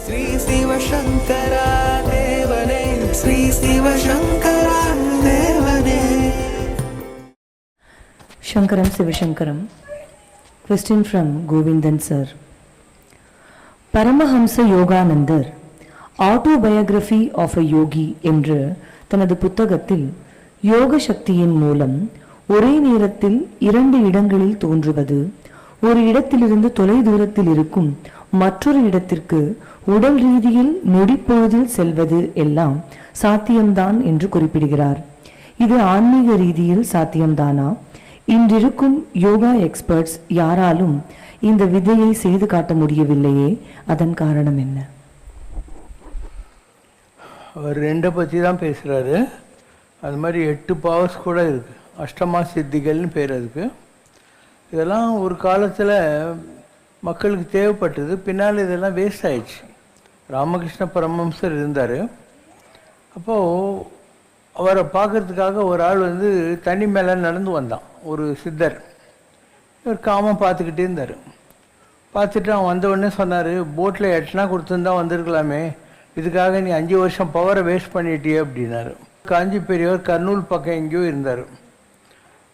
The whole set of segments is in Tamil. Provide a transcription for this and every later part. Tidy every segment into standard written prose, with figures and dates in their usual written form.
ஸ்ரீ சிவசங்கரா தேவனே, ஸ்ரீ சிவசங்கரா தேவனே. Shankaram Sivashankaram. Question from Govindan sir. Paramahamsa யோகானந்தர் ஆட்டோபயோகிராஃபி ஆஃப் அ யோகி என்று தனது புத்தகத்தில் யோக சக்தியின் மூலம் ஒரே நேரத்தில் 2 இடங்களில் தோன்றுவது, ஒரு இடத்திலிருந்து தொலை தூரத்தில் இருக்கும் மற்றொரு இடத்திற்கு உடல் ரீதியில் நொடிப்பொழுதில் செல்வது எல்லாம் சாத்தியம்தான் என்று குறிப்பிடுகிறார். இது ஆன்மீக ரீதியில் சாத்தியம்தானா? இன்றிருக்கும் யோகா எக்ஸ்பர்ட்ஸ் யாராலும் இந்த விதையை செய்து காட்ட முடியவில்லையே, அதன் காரணம் என்ன? அவர் 2 பற்றி தான் பேசுகிறாரு. அது மாதிரி 8 பவர்ஸ் கூட இருக்குது. அஷ்டமா சித்திகள்னு பேர் அதுக்கு. இதெல்லாம் ஒரு காலத்தில் மக்களுக்கு தேவைப்பட்டது. பின்னால் இதெல்லாம் வேஸ்ட் ஆயிடுச்சு. ராமகிருஷ்ண பரமஹம்சர் இருந்தார். அப்போது அவரை பார்க்குறதுக்காக ஒரு ஆள் வந்து தண்ணி மேலே நடந்து வந்தான், ஒரு சித்தர். இவர் காமம் பார்த்துக்கிட்டே இருந்தார். பார்த்துட்டு அவன் வந்த உடனே சொன்னார், போட்டில் 8 நாள் கொடுத்துருந்தா வந்திருக்கலாமே, இதுக்காக நீ 5 வருஷம் பவரை வேஸ்ட் பண்ணிட்டியே அப்படின்னாரு. காஞ்சி பெரியவர் கர்னூல் பக்கம் எங்கேயோ இருந்தார்.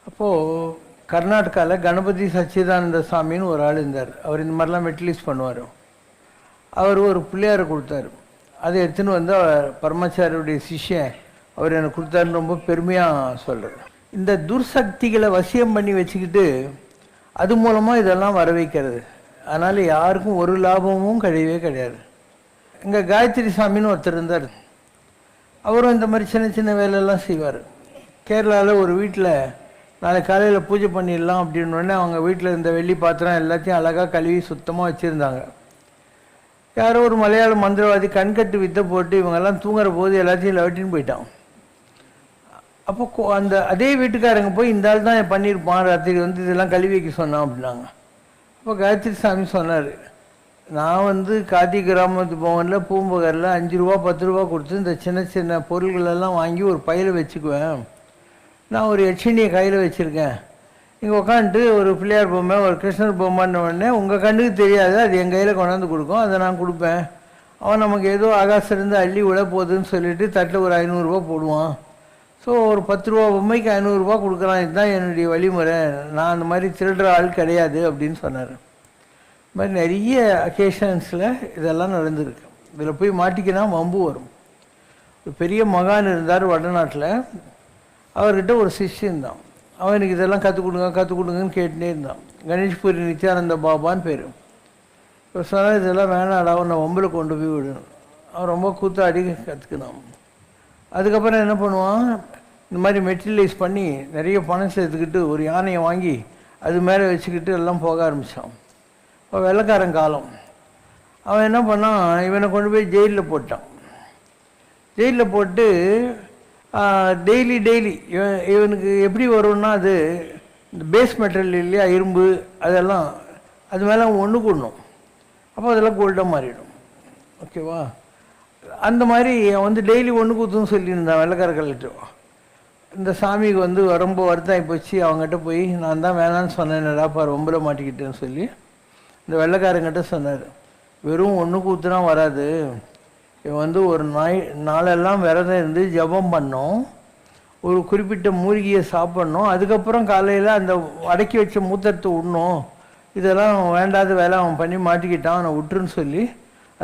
அப்போது கர்நாடகாவில் கணபதி சச்சிதானந்த சாமின்னு ஒரு ஆள் இருந்தார். அவர் இந்த மாதிரிலாம் மெட்லிஸ் பண்ணுவார். அவர் ஒரு பிள்ளையாரை கொடுத்தாரு. அதை எடுத்துன்னு வந்து பரமாச்சாரியுடைய சிஷ்யன் அவர் எனக்கு கொடுத்தாருன்னு ரொம்ப பெருமையாக சொல்கிறார். இந்த துர்சக்திகளை வசியம் பண்ணி வச்சுக்கிட்டு அது மூலமாக இதெல்லாம் வர வைக்கிறது. அதனால் யாருக்கும் ஒரு லாபமும் கிடையவே கிடையாது. இங்கே காயத்ரி சாமின்னு ஒருத்தர் இருந்தார். அவரும் இந்த மாதிரி சின்ன சின்ன வேலையெல்லாம் செய்வார். கேரளாவில் ஒரு வீட்டில் நாளைக்கு காலையில் பூஜை பண்ணிடலாம் அப்படின்னோடனே அவங்க வீட்டில் இருந்த வெள்ளி பாத்திரம் எல்லாத்தையும் அழகாக கழுவி சுத்தமாக வச்சுருந்தாங்க. யாரோ ஒரு மலையாள மந்திரவாதி கண்கட்டு வித்தை போட்டு இவங்கெல்லாம் தூங்குற போது எல்லாத்தையும் லவட்டின்னு போயிட்டான். அப்போ அந்த அதே வீட்டுக்காரங்க போய் இந்த ஆள் தான் பண்ணியிருப்பான், ராத்திரி வந்து இதெல்லாம் கழுவி வைக்க சொன்னான் அப்படின்னாங்க. அப்போ காயத்ரி சாமி சொன்னார், நான் வந்து காதி கிராமத்து பவனில் பூம்பகரில் 5 ரூபா 10 ரூபா கொடுத்து இந்த சின்ன சின்ன பொருள்களெல்லாம் வாங்கி ஒரு பையில் வச்சுக்குவேன். நான் ஒரு யட்சினியை கையில் வச்சுருக்கேன். இங்கே உட்காந்துட்டு ஒரு பிள்ளையார் பொம்மை, ஒரு கிருஷ்ணர் பொம்மைன்ன உடனே உங்கள் கண்ணுக்கு தெரியாது, அது என் கையில் கொண்டாந்து கொடுக்கும், அதை நான் கொடுப்பேன். அவன் நமக்கு ஏதோ ஆகாசிலிருந்து அள்ளி விட போகுதுன்னு சொல்லிட்டு தட்டில் ஒரு 500 ரூபா போடுவான். ஸோ ஒரு 10 ரூபா பொம்மைக்கு 500 ரூபா கொடுக்குறான். இதுதான் என்னுடைய வழிமுறை. நான் அந்த மாதிரி திருடுற ஆள் கிடையாது அப்படின்னு சொன்னார். இது மாதிரி நிறைய அக்கேஷன்ஸில் இதெல்லாம் நடந்துருக்கு. இதில் போய் மாட்டிக்கினா வம்பு வரும். ஒரு பெரிய மகான் இருந்தார் வடநாட்டில். அவர்கிட்ட ஒரு சிஷ்யன் தான். அவனுக்கு இதெல்லாம் கற்றுக் கொடுங்கன்னு கேட்டுனே இருந்தான். கணேஷ்புரி நித்யானந்த பாபான்னு பேர். இப்போ சொன்னால் இதெல்லாம் வேணாடா, உன்னை வம்பில் கொண்டு போய் விடணும். அவன் ரொம்ப கூத்தாடி கற்றுக்கினான். அதுக்கப்புறம் என்ன பண்ணுவான், இந்த மாதிரி மெட்டீரியலைஸ் பண்ணி நிறைய பணம் சேர்த்துக்கிட்டு ஒரு யானையை வாங்கி அது மேலே வச்சுக்கிட்டு எல்லாம் போக ஆரம்பித்தான். இப்போ வெள்ளைக்காரன் காலம். அவன் என்ன பண்ணான், இவனை கொண்டு போய் ஜெயிலில் போட்டான். ஜெயிலில் போட்டு டெய்லி இவனுக்கு எப்படி வரும்னா, அது இந்த பேஸ் மெட்டீரியல் இல்லையா, இரும்பு அதெல்லாம் அது மேலே ஒன்று கூடணும். அப்போ அதெல்லாம் கோல்டாக மாறிடும். ஓகேவா? அந்த மாதிரி வந்து டெய்லி ஒன்று கூத்துன்னு சொல்லியிருந்தான் வெள்ளைக்காரர்கள்ட்ட. இந்த சாமிக்கு வந்து ரொம்ப வருத்தம் போச்சு. அவங்ககிட்ட போய் நான் தான் வேணான்னு சொன்னேன்டா, ரொம்ப மாட்டிக்கிட்டேன்னு சொல்லி இந்த வெள்ளைக்காரங்கிட்ட சொன்னார், வெறும் ஒன்று கூத்துனா வராது. இவன் வந்து ஒரு நாளெல்லாம் விரதம் இருந்து ஜபம் பண்ணோம், ஒரு குறிப்பிட்ட மூலிகையை சாப்பிட்ணும், அதுக்கப்புறம் காலையில் அந்த அடக்கி வச்ச மூத்தத்தை விடணும். இதெல்லாம் வேண்டாத வேலை அவன் பண்ணி மாட்டிக்கிட்டான், அவனை விட்டுருன்னு சொல்லி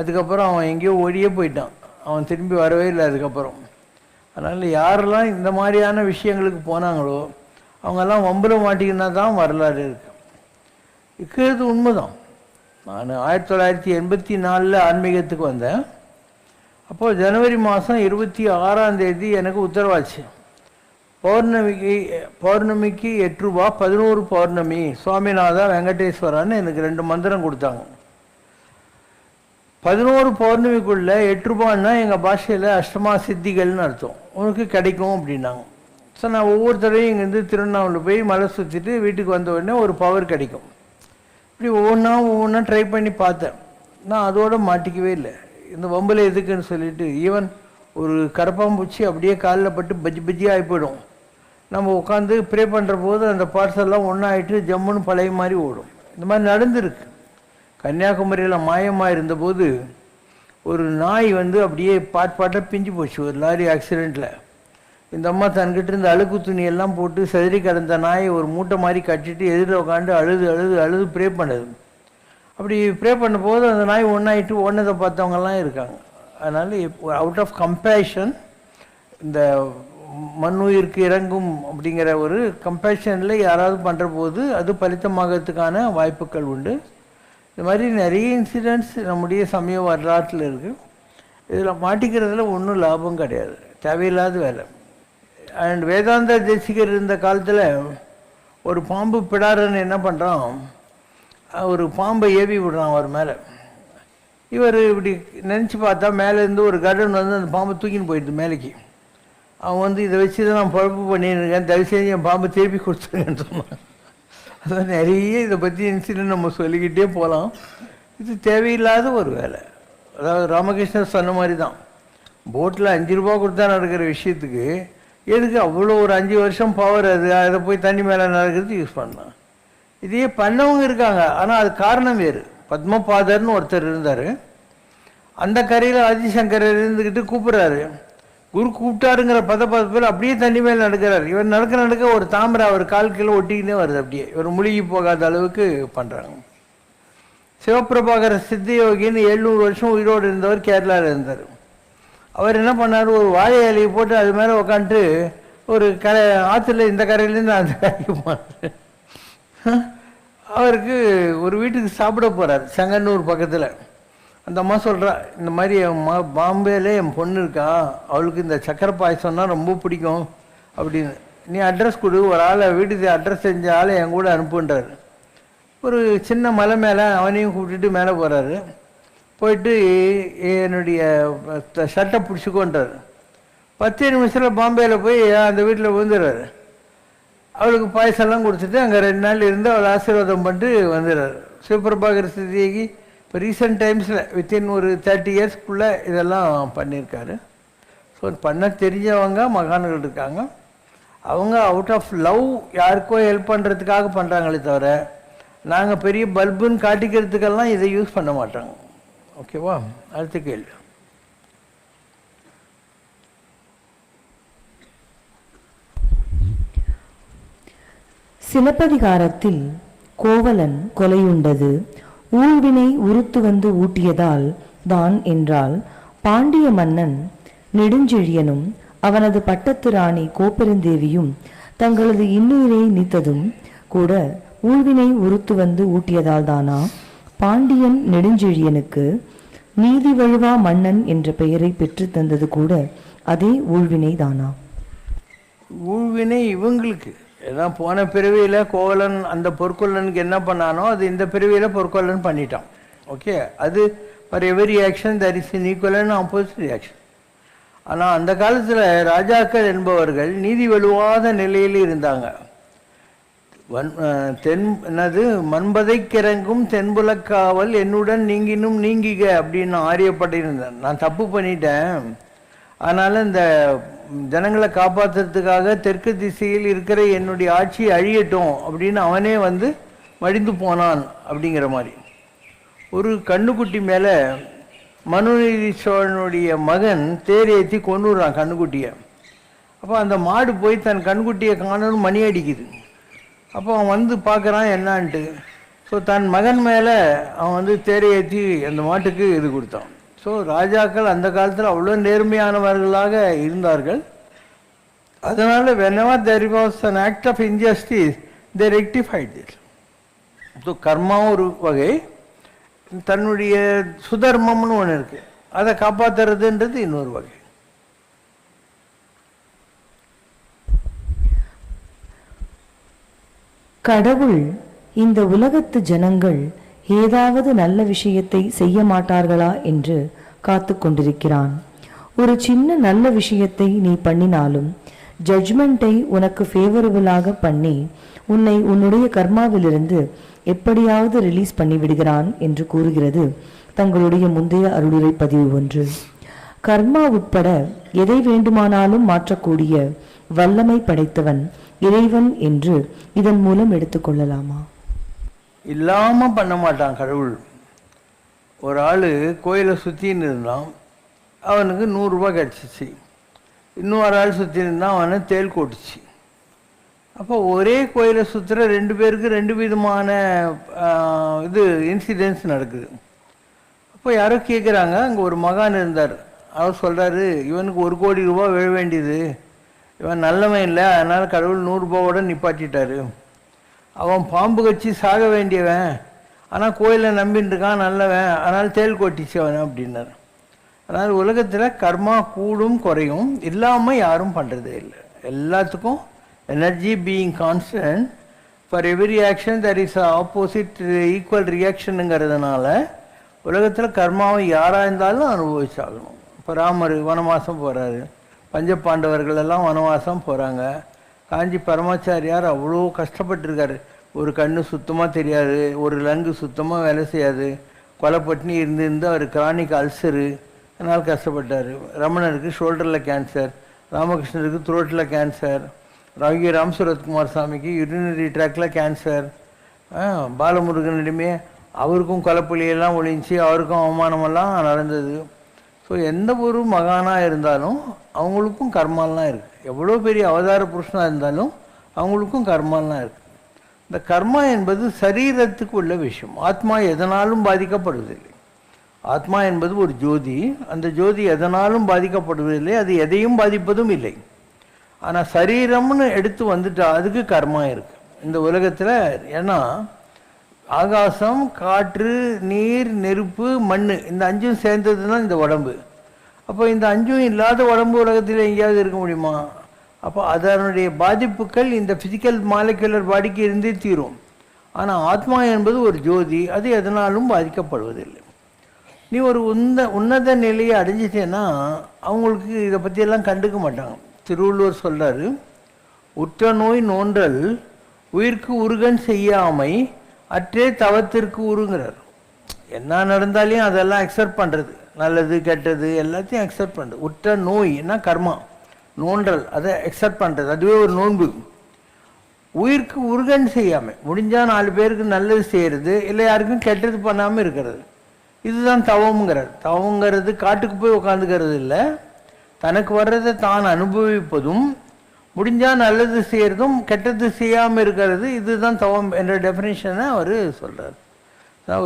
அதுக்கப்புறம் அவன் எங்கேயோ ஓடியே போயிட்டான். அவன் திரும்பி வரவே இல்லை அதுக்கப்புறம். அதனால் யாரெல்லாம் இந்த மாதிரியான விஷயங்களுக்கு போனாங்களோ அவங்கெல்லாம் வம்பில் மாட்டிக்கினா தான் வரலாறு இருக்குது. இருக்கிறது உண்மைதான். நான் 1984 ஆன்மீகத்துக்கு வந்தேன். அப்போது ஜனவரி மாதம் 26ஆம் தேதி எனக்கு உத்தரவாச்சு. பௌர்ணமிக்கு 8 ரூபா, 11 பௌர்ணமி சுவாமிநாதா வெங்கடேஸ்வரான்னு எனக்கு 2 மந்திரம் கொடுத்தாங்க. 11 பௌர்ணமிக்குள்ளே 8 ரூபான்னா எங்கள் பாஷையில் அஷ்டமா சித்திகள்னு அர்த்தம், உனக்கு கிடைக்கும் அப்படின்னாங்க. ஸோ நான் ஒவ்வொரு தடவையும் இங்கேருந்து திருவண்ணாமலை போய் மலை சுற்றிட்டு வீட்டுக்கு வந்த உடனே ஒரு பவர் கிடைக்கும். இப்படி ஒவ்வொன்றா ட்ரை பண்ணி பார்த்தேன். நான் அதோடு மாட்டிக்கவே இல்லை. இந்த வம்பில் எதுக்குன்னு சொல்லிட்டு ஈவன் ஒரு கரப்பாம்பூச்சி அப்படியே காலில் பட்டு பஜ்ஜி ஆகி போயிடும். நம்ம உட்காந்து ப்ரே பண்ணுற போது அந்த பார்ட்ஸ் எல்லாம் ஒன்றாயிட்டு ஜம்முன்னு பழைய மாதிரி ஓடும். இந்த மாதிரி நடந்துருக்கு. கன்னியாகுமரியில் மாயமாக இருந்தபோது ஒரு நாய் வந்து அப்படியே பாட்டாக பிஞ்சு போச்சு ஒரு லாரி ஆக்சிடெண்ட்டில். இந்த அம்மா தன்கிட்ட இருந்த அழுக்கு துணியெல்லாம் போட்டு செதறி கிடந்த நாயை ஒரு மூட்டை மாதிரி கட்டிட்டு எதிரில் உட்காந்து அழுது அழுது அழுது ப்ரே பண்ணுது. அப்படி ப்ரே பண்ண போது அந்த நாய் ஒன்றாயிட்டு ஒன்றதை பார்த்தவங்கலாம் இருக்காங்க. அதனால் அவுட் ஆஃப் கம்பேஷன், இந்த மண்ணுயிருக்கு இறங்கும் அப்படிங்கிற ஒரு கம்பேஷனில் யாராவது பண்ணுற போது அது பலித்தமாகறதுக்கான வாய்ப்புகள் உண்டு. இது மாதிரி நிறைய இன்சிடெண்ட்ஸ் நம்முடைய சமய வரலாற்றில் இருக்குது. இதில் மாட்டிக்கிறதுல ஒன்றும் லாபம் கிடையாது, தேவையில்லாத வேலை. அண்ட் வேதாந்த தேசிகர் இருந்த காலத்தில் ஒரு பாம்பு பிடாரன்னு என்ன பண்ணுறான், ஒரு பாம்பை ஏவி விடுறான் அவர் மேலே. இவர் இப்படி நினச்சி பார்த்தா மேலேருந்து ஒரு கடன் வந்து அந்த பாம்பை தூக்கின்னு போயிடுது மேலேக்கு. அவன் வந்து இதை வச்சு தான் நான் பொழப்பு பண்ணியிருக்கேன், தயவுசெய்து என் பாம்பை திருப்பி கொடுத்துருக்கேன்னு சொன்னான். அதான் நிறைய இதை பற்றி இன்சிடென்ட் நம்ம சொல்லிக்கிட்டே போகலாம். இது தேவையில்லாத ஒரு வேலை. அதாவது ராமகிருஷ்ணர் சொன்ன மாதிரி தான், போட்டில் 5 ரூபா கொடுத்தா நடக்கிற விஷயத்துக்கு எதுக்கு அவ்வளோ ஒரு 5 வருஷம் பவர், அது அதை போய் தண்ணி மேலே நடக்கிறது யூஸ் பண்ணலாம். இதையே பண்ணவங்க இருக்காங்க, ஆனால் அது காரணம் வேறு. பத்மபாதர்னு ஒருத்தர் இருந்தார். அந்த கரையில் ஆதிசங்கரர் இருந்துக்கிட்டு கூப்பிட்றாரு. குரு கூப்பிட்டாருங்கிற பதப்பதப்பில் அப்படியே தண்ணி மேலே நடக்கிறார். இவர் நடக்க நடக்க ஒரு தாமரை அவர் கால் கீழே ஒட்டிக்கினே வருது. அப்படியே இவர் முழுகி போகாத அளவுக்கு பண்ணுறாங்க. சிவபிரபாகர சித்தயோகின்னு 700 வருஷம் உயிரோடு இருந்தவர் கேரளாவில் இருந்தார். அவர் என்ன பண்ணார், ஒரு வாழை இலையை போட்டு அது மேலே உக்காந்துட்டு ஒரு ஆற்றுல இந்த கரையிலேருந்து அந்த கரைக்கு போனார். அவருக்கு ஒரு வீட்டுக்கு சாப்பிட போகிறார் செங்கன்னூர் பக்கத்தில். அந்த அம்மா சொல்கிறா, இந்த மாதிரி என் பாம்பேலே என் பொண்ணு இருக்கா, அவளுக்கு இந்த சக்கரை பாயசம்னா ரொம்ப பிடிக்கும் அப்படின்னு, நீ அட்ரஸ் கொடு, ஒரு ஆளை வீட்டுக்கு அட்ரஸ் செஞ்ச ஆளை என் கூட அனுப்புன்றார். ஒரு சின்ன மலை மேலே அவனையும் கூப்பிட்டுட்டு மேலே போகிறாரு. போயிட்டு என்னுடைய ஷர்ட்டை பிடிச்சிக்கோன்றார். 10 நிமிஷத்தில் பாம்பேயில் போய் அந்த வீட்டில் விழுந்துடுறாரு. அவளுக்கு பாயசம்லாம் கொடுத்துட்டு அங்கே 2 நாள் இருந்து அவளை ஆசீர்வாதம் பண்ணிட்டு வந்துடுறாரு. சிவபிரபாகர் சித்தியகி இப்போ ரீசெண்ட் டைம்ஸில் வித்தின் ஒரு 30 இயர்ஸ்க்குள்ளே இதெல்லாம் பண்ணியிருக்காரு. ஸோ பண்ண தெரிஞ்சவங்க மகான்கள் இருக்காங்க. அவங்க அவுட் ஆஃப் லவ் யாருக்கோ ஹெல்ப் பண்ணுறதுக்காக பண்ணுறாங்களே தவிர நாங்கள் பெரிய பல்புன்னு காட்டிக்கிறதுக்கெல்லாம் இதை யூஸ் பண்ண மாட்டாங்க. ஓகேவா? அடுத்த கேள்வி. சிலப்பதிகாரத்தில் கோவலன் கொலையுண்டது ஊழ்வினை உருத்து வந்து ஊட்டியதால் தான் என்றால், பாண்டிய மன்னன் நெடுஞ்செழியனும் அவனது பட்டத்து ராணி கோப்பெருந்தேவியும் தங்களது இன்னுயிரை நீத்ததும் கூட ஊழ்வினை உருத்து வந்து ஊட்டியதால் தானா? பாண்டியன் நெடுஞ்செழியனுக்கு நீதி வழுவா மன்னன் என்ற பெயரை பெற்று தந்தது கூட அதே ஊழ்வினை தானா? ஊழ்வினை இவங்களுக்கு ஏதான் போன பிறவியில் கோவலன் அந்த பொற்கொல்லனுக்கு என்ன பண்ணானோ அது இந்த பிறவியில் பொற்கொல்லன் பண்ணிட்டான். ஓகே, அது for every action there is in equal and opposite reaction. ஆனால் அந்த காலத்தில் ராஜாக்கள் என்பவர்கள் நீதி வலுவாத நிலையில் இருந்தாங்க. என்னது மண்பதைக்கிறங்கும் தென்புலக்காவல் என்னுடன் நீங்கினும் நீங்கிக அப்படின்னு ஆரியப்பட்டிருந்தேன். நான் தப்பு பண்ணிட்டேன், அதனால் இந்த ஜனங்களை காப்பாற்றுறதுக்காக தெற்கு திசையில் இருக்கிற என்னுடைய ஆட்சி அழியட்டும் அப்படின்னு அவனே வந்து மடிந்து போனான் அப்படிங்கிற மாதிரி. ஒரு கண்ணுக்குட்டி மேலே மனுநீதி சோழனுடைய மகன் தேர் ஏற்றி கொண்டுறான் கண்ணுக்குட்டியை. அப்போ அந்த மாடு போய் தன் கண்குட்டியை காணணும் மணி அடிக்குது. அப்போ அவன் வந்து பார்க்குறான் என்னான்ட்டு. ஸோ தன் மகன் மேலே அவன் வந்து தேரை ஏற்றி அந்த மாட்டுக்கு இது கொடுத்தான். ஸோ ராஜாக்கள் அந்த காலத்தில் அவ்வளோ நேர்மையானவர்களாக இருந்தார்கள். அதனால் whenever there was an act of injustice, they rectified it. So கர்மாவும் ஒரு வகை, தன்னுடைய சுதர்மம்னு ஒன்று இருக்குது, அதை காப்பாற்றுறதுன்றது இன்னொரு வகை. கடவுள் இந்த உலகத்து ஜனங்கள் ஏதாவது நல்ல விஷயத்தை செய்ய மாட்டார்களா என்று காத்து கொண்டிருக்கிறான். ஒரு சின்ன நல்ல விஷயத்தை நீ பண்ணினாலும் ஜட்ஜ்மெண்ட்டை உனக்கு ஃபேவரபிளாக பண்ணி உன்னை உன்னுடைய கர்மாவிலிருந்து எப்படியாவது ரிலீஸ் பண்ணி விடுகிறான் என்று கூறுகிறது தங்களுடைய முந்தைய அருளுரை பதிவு 1. கர்மா உட்பட எதை வேண்டுமானாலும் மாற்றக்கூடிய வல்லமை படைத்தவன் இறைவன் என்று இதன் மூலம் எடுத்துக்கொள்ளலாமா? இல்லாமல் பண்ண மாட்டான் கடவுள். ஒரு ஆள் கோயிலை சுற்றின்னு இருந்தான், அவனுக்கு 100 ரூபா கிடச்சிச்சு. இன்னொரு ஆள் சுற்றி இருந்தான், அவனை தேள் கொட்டுச்சு. அப்போ ஒரே கோயிலை சுற்றுற 2 பேருக்கு 2 விதமான இன்சிடென்ட்ஸ் நடக்குது. அப்போ யாரோ கேட்குறாங்க, அங்கே ஒரு மகான் இருந்தார். அவர் சொல்கிறாரு, இவனுக்கு 1 கோடி ரூபா விழ வேண்டியது, இவன் நல்லவன் இல்லை, அதனால் கடவுள் 100 ரூபாவோட நிப்பாட்டிட்டாரு. அவன் பாம்பு கட்சி சாக வேண்டியவன், ஆனால் கோயிலை நம்பின்னு இருக்கான், நல்லவன், அதனால் தேள் கொட்டிச்சு அவன் அப்படின்னார். அதனால் உலகத்தில் கர்மா கூடும் குறையும், இல்லாமல் யாரும் பண்ணுறதே இல்லை. எல்லாத்துக்கும் energy being constant, for every action that is opposite equal ரியாக்ஷனுங்கிறதுனால உலகத்தில் கர்மாவை யாராக இருந்தாலும் அனுபவிச்சாகணும். இப்போ ராமர் வனவாசம் போகிறாரு, பஞ்சபாண்டவர்கள் எல்லாம் வனவாசம் போகிறாங்க. காஞ்சி பரமாச்சாரியார் அவ்வளோ கஷ்டப்பட்டுருக்காரு. ஒரு கண்ணு சுத்தமாக தெரியாது, ஒரு லங்கு சுத்தமாக வேலை செய்யாது, கொலைப்பட்டினி இருந்து அவர் கிரானிக் அல்சரு, அதனால் கஷ்டப்பட்டார். ரமணருக்கு ஷோல்டரில் கேன்சர், ராமகிருஷ்ணருக்கு த்ரோட்டில் கேன்சர், ராம் சுரத்குமார் சாமிக்கு யூரினரி ட்ராக்டில் கேன்சர், பாலமுருகனிடமே அவருக்கும் கொலைப்புலியெல்லாம் ஒழிஞ்சு அவருக்கும் அவமானமெல்லாம் நடந்தது. ஸோ எந்த ஒரு மகானாக இருந்தாலும் அவங்களுக்கும் கர்மாலாம் இருக்குது. எவ்வளோ பெரிய அவதார புருஷனாக இருந்தாலும் அவங்களுக்கும் கர்மாலாம் இருக்குது. இந்த கர்மா என்பது சரீரத்துக்கு உள்ள விஷயம். ஆத்மா எதனாலும் பாதிக்கப்படுவதில்லை. ஆத்மா என்பது ஒரு ஜோதி, அந்த ஜோதி எதனாலும் பாதிக்கப்படுவதில்லை, அது எதையும் பாதிப்பதும் இல்லை. ஆனால் சரீரம்னு எடுத்து வந்துட்டா அதுக்கு கர்மா இருக்குது இந்த உலகத்தில். ஏன்னா ஆகாசம், காற்று, நீர், நெருப்பு, மண், இந்த 5ம் சேர்ந்தது தான் இந்த உடம்பு. அப்போ இந்த 5ம் இல்லாத உடம்பு உலகத்தில் எங்கேயாவது இருக்க முடியுமா? அப்போ அதனுடைய பாதிப்புகள் இந்த ஃபிசிக்கல் மாலிகுலர் பாடிக்கு இருந்தே தீரும். ஆனால் ஆத்மா என்பது ஒரு ஜோதி, அது எதனாலும் பாதிக்கப்படுவதில்லை. நீ ஒரு உன்னத நிலையை அடைஞ்சிட்டேன்னா அவங்களுக்கு இதை பற்றியெல்லாம் கண்டுக்க மாட்டாங்க. திருவள்ளுவர் சொல்கிறாரு, உற்ற நோய் நோன்றல் உயிர்க்கு உருகன் செய்யாமை அற்றே தவத்திற்கு உருங்கிறார். என்ன நடந்தாலையும் அதெல்லாம் அக்செப்ட் பண்ணுறது, நல்லது கெட்டது எல்லாத்தையும் அக்செப்ட் பண்ணுறது. உற்ற நோய்னா கர்மா, நோன்றல் அதை அக்செப்ட் பண்ணுறது, அதுவே ஒரு நோன்பு. உயிருக்கு உருகன் செய்யாமல் முடிஞ்சால் 4 பேருக்கு நல்லது செய்கிறது, இல்லை யாருக்கும் கெட்டது பண்ணாமல் இருக்கிறது, இதுதான் தவம்ங்கிறார். தவங்கிறது காட்டுக்கு போய் உட்காந்துக்கிறது இல்லை, தனக்கு வர்றதை தான் அனுபவிப்பதும் முடிஞ்சால் நல்லது செய்கிறதும் கெட்டது செய்யாமல் இருக்கிறது, இதுதான் தவம் என்ற டெஃபினேஷனை அவர் சொல்கிறார்.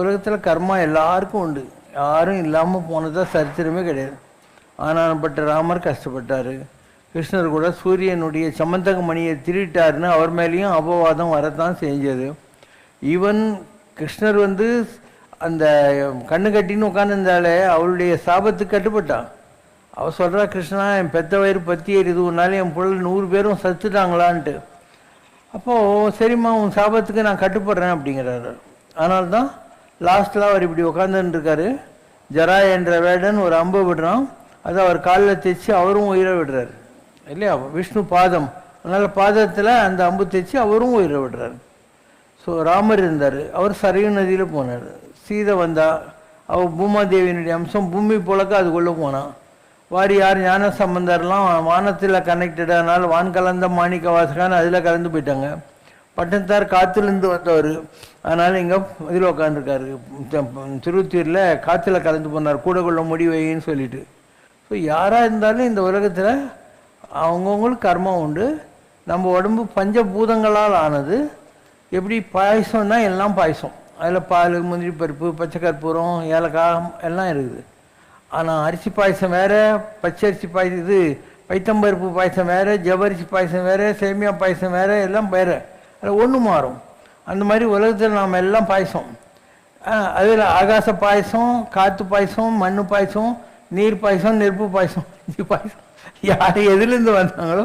உலகத்தில் கர்மா எல்லாருக்கும் உண்டு, யாரும் இல்லாமல் போனதாக சரித்திரமே கிடையாது. ஆனானப்பட்ட ராமர் கஷ்டப்பட்டார், கிருஷ்ணர் கூட சூரியனுடைய சமந்தக மணியை திருட்டாருன்னு அவர் மேலேயும் அபவாதம் வரத்தான் செஞ்சது. ஈவன் கிருஷ்ணர் அந்த கண்ணு கட்டின்னு உட்காந்துருந்தாலே அவளுடைய சாபத்துக்கு கட்டுப்பட்டான். அவள் சொல்கிறா, கிருஷ்ணா என் பெத்த வயிறு பற்றி எரிது, ஒன்னாலே என் பிள்ளை 100 பேரும் சத்துட்டாங்களான்ட்டு. அப்போது சரிம்மா உன் சாபத்துக்கு நான் கட்டுப்படுறேன் அப்படிங்கிறாரு. ஆனால் தான் லாஸ்ட்டில் அவர் இப்படி உட்காந்துருக்காரு. ஜரா என்ற வேடன் ஒரு அம்பை விடுறான், அதை அவர் காலில் தைச்சி அவரும் உயிரை விடுறாரு இல்லையா? விஷ்ணு பாதம், அதனால் பாதத்தில் அந்த அம்பு தைச்சி அவரும் உயிரை விடுறாரு. ஸோ ராமர் இருந்தார், அவர் சரையு நதியில் போனார். சீதை வந்தா, அவள் பூமாதேவியினுடைய அம்சம், பூமி போலக்க அதுக்குள்ளே போனான். வாரியார் ஞான சம்பந்தர்லாம் வானத்தில் கனெக்டடானால் வான் கலந்த மாணிக்க வாசகான்னு அதில் கலந்து போயிட்டாங்க. பட்டத்தார் காற்றுலேருந்து வந்தவர், அதனால் இங்கே இதில் உட்காந்துருக்காரு. திருவத்தூரில் காற்றுல கலந்து போனார், கூட கொள்ள முடிவைன்னு சொல்லிட்டு. ஸோ யாராக இருந்தாலும் இந்த உலகத்தில் அவங்கவுங்களுக்கு கர்மம் உண்டு. நம்ம உடம்பு பஞ்சபூதங்களால் ஆனது. எப்படி பாயசம்னா எல்லாம் பாயசம், அதில் பால், முந்திரி பருப்பு, பச்சை கற்பூரம், ஏலக்காய் எல்லாம் இருக்குது. ஆனால் அரிசி பாயசம் வேறு, பச்சரிசி பாயசம், பைத்தம்பருப்பு பாயசம் வேறு, ஜவ்வரிசி பாயசம் வேறு, சேமியா பாயசம் வேறு, எல்லாம் வேறு. அதில் ஒன்று மாறும். அந்த மாதிரி உலகத்தில் நாம் எல்லாம் பாயசம். அதில் ஆகாச பாயசம், காற்று பாயசம், மண் பாயசம், நீர் பாயசம், நெருப்பு பாயசம், இது பாயசம். யார் எதுலேருந்து வந்தாங்களோ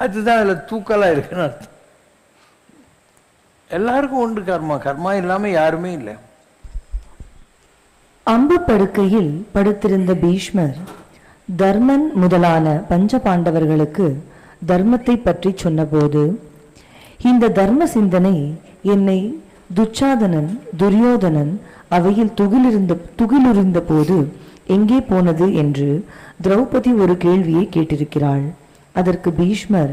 அதுதான் அதில் தூக்கலாக இருக்குன்னு அர்த்தம். எல்லாருக்கும் உண்டு கர்மா, கர்மா இல்லாமல் யாருமே இல்லை. அம்பு படுக்கையில் படுத்திருந்த பீஷ்மர் தர்மன் முதலான பஞ்ச பாண்டவர்களுக்கு தர்மத்தை பற்றி சொன்னபோது, இந்த தர்ம சிந்தனை என்னை துச்சாதனன், துரியோதனன் அவையில் துகிலுறிந்த போது எங்கே போனது என்று திரௌபதி ஒரு கேள்வியை கேட்டிருக்கிறாள். அதற்கு பீஷ்மர்,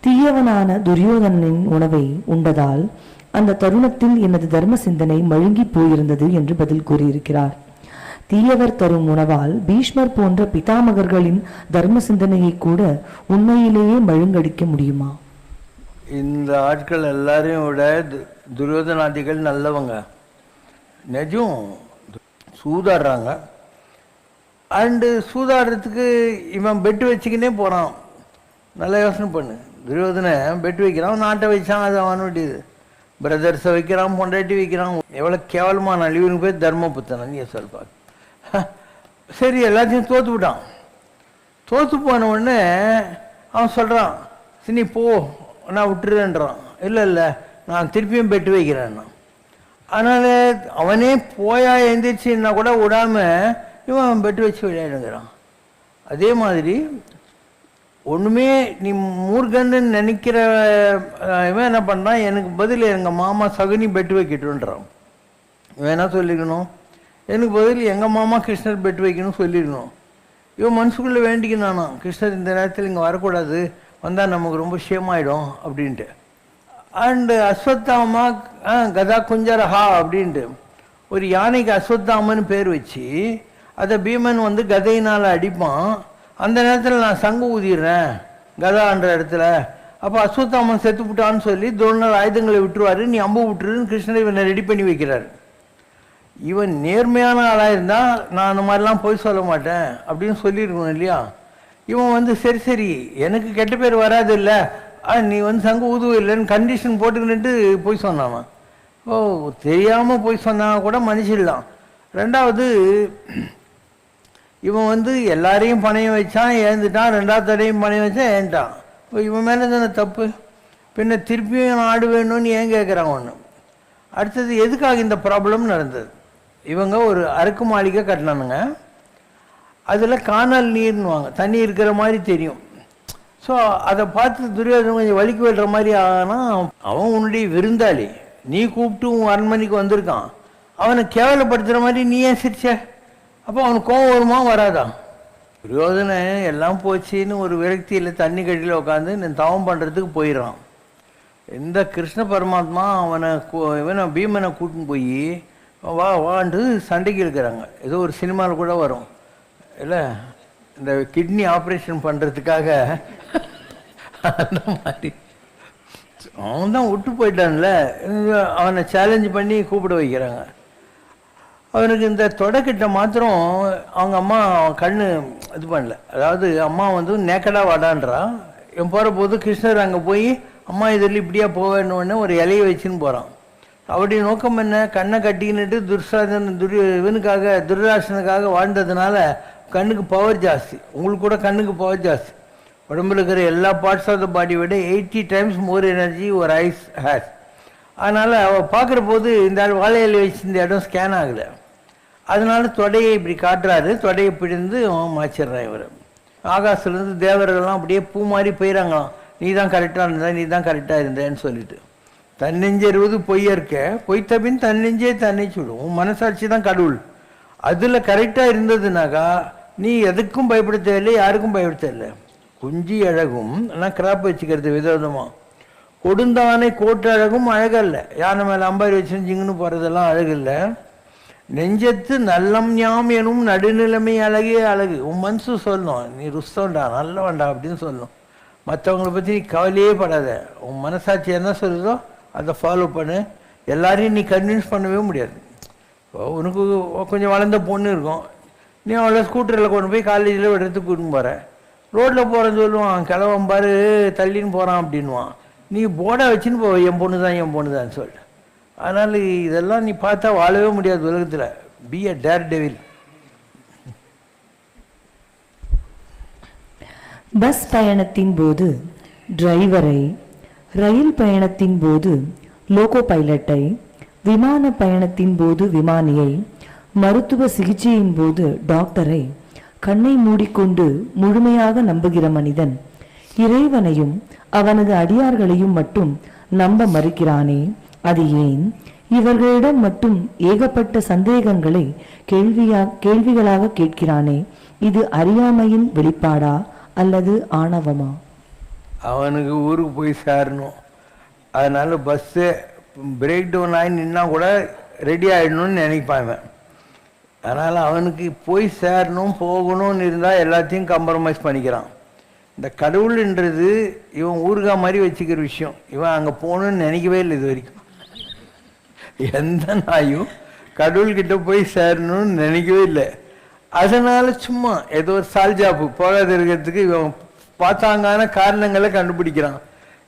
தீயவனான துரியோதனனின் உணவை உண்டதால் அந்த தருணத்தில் எனது தர்ம சிந்தனை மழுங்கி போயிருந்தது என்று பதில் கூறியிருக்கிறார். தீயவர் தரும் உணவால் பீஷ்மர் போன்ற பிதாமகர்களின் தர்ம சிந்தனையை கூட உண்மையிலேயே மழுங்கடிக்க முடியுமா? இந்த ஆட்கள் எல்லாரையும் விட துரியோதனாதிகள் நல்லவங்க, நிஜம் சூதாடுறாங்க. அண்டு சூதாடுறதுக்கு இவன் பெட்டு வச்சுக்கினே போகிறான். நல்லா யோசனை பண்ணு, துரியோதனை பெட்டு வைக்கிறான், நாட்டை வச்சான், அது அவனுடையது. பிரதர்ஸை வைக்கிறான், பொண்டாட்டி வைக்கிறான். எவ்வளோ கேவலமான அழிவுன்னு போய் தர்மபுத்தனன் நீ சொல்பார். சரி, எல்லாத்தையும் தோற்று விட்டான். தோற்று போன உடனே அவன் சொல்கிறான், சரி போ நான் விட்டுருன்றான். இல்லை நான் திருப்பியும் பெட்டு வைக்கிறேன்னா. அதனால் அவனே போயா எழுந்திரிச்சின்னா கூட விடாமல் இவன் பெட்டு வச்சு விளையாடுங்கிறான். அதே மாதிரி ஒன்றுமே நீ மூர்கன்னு நினைக்கிற இவன் என்ன பண்ணுறான், எனக்கு பதில் எங்கள் மாமா சகுனி பெட்டு வைக்கட்டுன்றான். இவன் என்ன சொல்லிக்கணும், எனக்கு பதில் எங்கள் மாமா கிருஷ்ணர் பெட்டு வைக்கணும்னு சொல்லிடணும். இவன் மனசுக்குள்ளே வேண்டிக்கணானா, கிருஷ்ணர் இந்த நேரத்தில் இங்கே வரக்கூடாது, வந்தால் நமக்கு ரொம்ப ஷேமாயிடும் அப்படின்ட்டு. அண்டு அஸ்வத்தாமா கதா குஞ்சரஹா அப்படின்ட்டு ஒரு யானைக்கு அஸ்வத்தாமன்னு பேர் வச்சு அதை பீமன் வந்து கதையினால் அடிப்பான். அந்த நேரத்தில் நான் சங்கு ஊதிடுறேன் கதான்ற இடத்துல. அப்போ அஸ்வத்தாமன் செத்து விட்டான்னு சொல்லி துரோணர் ஆயுதங்களை விட்டுருவாரு, நீ அம்பு விட்டுருன்னு கிருஷ்ணர் இவனை ரெடி பண்ணி வைக்கிறார். இவன் நேர்மையான ஆளாக இருந்தால் நான் அந்த மாதிரிலாம் போய் சொல்ல மாட்டேன் அப்படின்னு சொல்லியிருக்கணும் இல்லையா. இவன் வந்து சரி எனக்கு கெட்ட பேர் வராது இல்லை, நீ வந்து சங்கு ஊதுவ இல்லைன்னு கண்டிஷன் போட்டுக்கிட்டு போய் சொன்னான். ஓ, தெரியாமல் போய் சொன்னா கூட மனுஷிடலாம். ரெண்டாவது, இவன் வந்து எல்லாரையும் பணையம் வச்சான், ஏந்துட்டான். ரெண்டாவது தடையும் பணையம் வச்சான், ஏன்ட்டான். இவன் மேலே தானே தப்பு. பின்ன திருப்பியும் ஆடு வேணும்னு ஏன் கேட்குறான் ஒன்று. அடுத்தது, எதுக்காக இந்த ப்ராப்ளம் நடந்தது? இவங்க ஒரு அறுக்கு மாளிகை கட்டினானுங்க. அதில் காணல் நீர்னுவாங்க, தண்ணி இருக்கிற மாதிரி தெரியும். ஸோ அதை பார்த்து துரியோதனன் கொஞ்சம் வலிக்கு விடுற மாதிரி ஆனால் அவன் உன்னுடைய விருந்தாளி, நீ கூப்பிட்டு உன் அரண்மனைக்கு வந்திருக்கான், அவனை கேவலப்படுத்துகிற மாதிரி நீ ஏன் சிரிச்ச? அப்போ அவனுக்கு கோவம் வருமா வராதா? துரியோதனன் எல்லாம் போச்சுன்னு ஒரு விரக்தியில் தண்ணி கட்டியில் உட்காந்து நான் தவம் பண்ணுறதுக்கு போயிடறான். இந்த கிருஷ்ண பரமாத்மா இவனை பீமனை கூட்டின்னு போய் வாண்டு சண்டைக்கு இருக்கிறாங்க. ஏதோ ஒரு சினிமாவில் கூட வரும் இல்லை, இந்த கிட்னி ஆப்ரேஷன் பண்ணுறதுக்காக அந்த மாதிரி அவன் தான் விட்டு போயிட்டான்ல, அவனை சேலஞ்சு பண்ணி கூப்பிட வைக்கிறாங்க. அவனுக்கு இந்த தொடக்கிட்ட மாத்திரம் அவங்க அம்மா கண்ணு இது பண்ணல. அதாவது அம்மா வந்து நேக்கடாக வாடான்றான். இவன் போகிற போது கிருஷ்ணர் அங்கே போய் அம்மா இதில் இப்படியா போவேன்னு ஒரு இலையை வச்சுன்னு போகிறான். அவருடைய நோக்கம் என்ன, கண்ணை கட்டிக்கின்னுட்டு இவனுக்காக துர்ராசனுக்காக வாழ்ந்ததுனால கண்ணுக்கு பவர் ஜாஸ்தி. உங்களுக்கு கூட கண்ணுக்கு பவர் ஜாஸ்தி. உடம்புல இருக்கிற எல்லா பார்ட்ஸ் ஆஃப் த பாடி விட 80 times மோர் எனர்ஜி ஒரு ஐஸ் ஹேஸ். அதனால் அவள் பார்க்குற போது இந்த வாழையில வச்சு இந்த இடம் ஸ்கேன் ஆகலை. அதனால தொடையை இப்படி காட்டுறாரு, தொடையை பிடிந்து அவன் மாச்சிடுறான். இவர் ஆகாசிலேருந்து தேவர்கள்லாம் அப்படியே பூ மாதிரி போயிடறாங்களாம், நீ தான் கரெக்டாக இருந்தா, நீ தான் கரெக்டாக இருந்தேன்னு சொல்லிட்டு. தன்னெஞ்செருவது பொய்யற்க பொய்த்தபின் தன்னெஞ்சே தன்னை சுடும். உன் மனசாட்சி தான் கடவுள். அதில் கரெக்டாக இருந்ததுனாக்கா நீ எதுக்கும் பயப்பட தேவையில்லை, யாருக்கும் பயப்பட தேவையில்லை. குஞ்சி அழகும் ஆனால் கிராப் வச்சுக்கிறது விதவிதமாக. கொடுந்தானை கோட்டு அழகும் அழகல்ல, யானை மேலே அம்பாரி வச்சுருச்சிங்கன்னு போகிறதெல்லாம் அழகில்லை. நெஞ்சத்து நல்லம் ஞாம் எனும் நடுநிலைமை அழகே அழகு. உன் மனசு சொல்லணும், நீ ருஸ்தோண்டா நல்லவண்டா அப்படின்னு சொல்லணும். மற்றவங்களை பற்றி நீ கவலையே படாத. உன் மனசாட்சி என்ன சொல்லுதோ அதை ஃபாலோ பண்ணு. எல்லாரையும் நீ கன்வின்ஸ் பண்ணவே முடியாது. உனக்கு கொஞ்சம் வளர்ந்த பொண்ணு இருக்கும், நீ அவளை ஸ்கூட்டரில் கொண்டு போய் காலேஜில் விடுறதுக்கு கூட்டின்னு போகிற. ரோட்டில் போகிறேன்னு சொல்லுவான், கிளவம்பாரு தள்ளின்னு போகிறான் அப்படின்வான். நீ போர்டை வச்சுன்னு போ, என் பொண்ணு தான் என் பொண்ணு தான் சொல்லிட்டு. அதனால் இதெல்லாம் நீ பார்த்தா வாழவே முடியாது உலகத்தில். Be a dare devil. Bus பயணத்தின் போது டிரைவரை, ரயில் பயணத்தின் போது லோகோ பைலட்டை, விமான பயணத்தின் போது விமானியை, மருத்துவ சிகிச்சையின் போது டாக்டரை கண்ணை மூடிக்கொண்டு முழுமையாக நம்புகிற மனிதன் இறைவனையும் அவனது அடியார்களையும் மட்டும் நம்ப மறுக்கிறானே, அது ஏன்? இவர்களிடம் மட்டும் ஏகப்பட்ட சந்தேகங்களை கேள்விகளாக கேட்கிறானே, இது அறியாமையின் வெளிப்பாடா அல்லது ஆணவமா? அவனுக்கு ஊருக்கு போய் சேரணும், அதனால பஸ்ஸு பிரேக் டவுன் ஆகி நின்னா கூட ரெடி ஆகிடணும்னு நினைப்பான். அதனால் அவனுக்கு போய் சேரணும் போகணும்னு இருந்தால் எல்லாத்தையும் காம்ப்ரமைஸ் பண்ணிக்கிறான். இந்த கடவுள்ன்றது இவன் ஊருகா மாதிரி வச்சுக்கிற விஷயம். இவன் அங்கே போகணுன்னு நினைக்கவே இல்லை இது வரைக்கும். எந்த நாயும் கடவுள்கிட்ட போய் சேரணும்னு நினைக்கவே இல்லை. அதனால் சும்மா ஏதோ ஒரு சால்ஜாப்பு போகாத இருக்கிறதுக்கு இவன் பார்த்தாங்கான காரணங்களை கண்டுபிடிக்கிறான்.